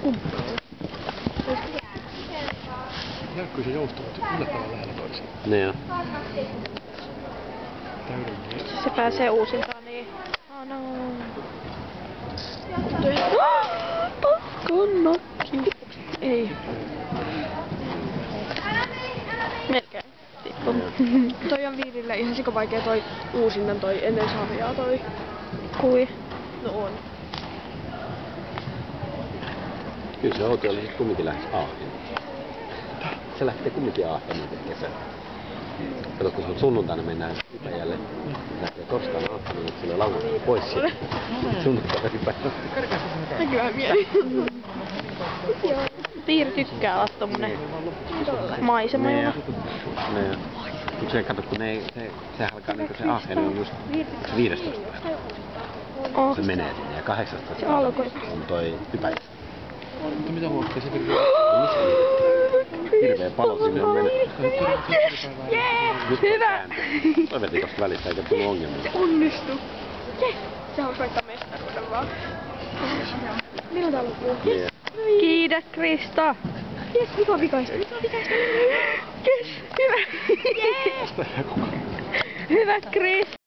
kumppaneilla. Jäykkyys ja joustavuus yllättävän lähellä toisiaan. Ne on. Täydellinen. Se pääsee uusintaan niin. Oh no. Pakkonakki. Ei. Melkein. Tippu. Toi on Viirille ihan sikavaikea toi uusinnan toi ennen sarjaa toi. Kui? No on. Kyllä se Outi oli sit kumminkin lähes Aaheen. Se lähtee kumminkin Aaheen kesällä. Kato, kun sunnuntaina mennään Ypäjälle, se lähtee torstaina Aaheen, että sillä lauantaina pois sieltä. Sunnuntaina Ypäjälle. Näkyy mieli. Viiri tykkää olla tommonen maisemajono. Ne. Mut se kato, kun se alkaa niinku se Aaheen on just 15 päivä. Oh. Se menee sinne ja 18 Se alkoi. on toi Ypäjä. Mutta mitä luokkia se virtaa? Hirveä palo sinne on mennyt. Hyvä! Toi veti tosta välistä eikä tullut ongelmia. Onnistu! Jes! Se on voittaa mestaruuden vaan. Milloin tää loppuu? Yes! Kiitos Krista! Jes! Vikaista! Jes! Hyvä! Jes! Hyvä Krista!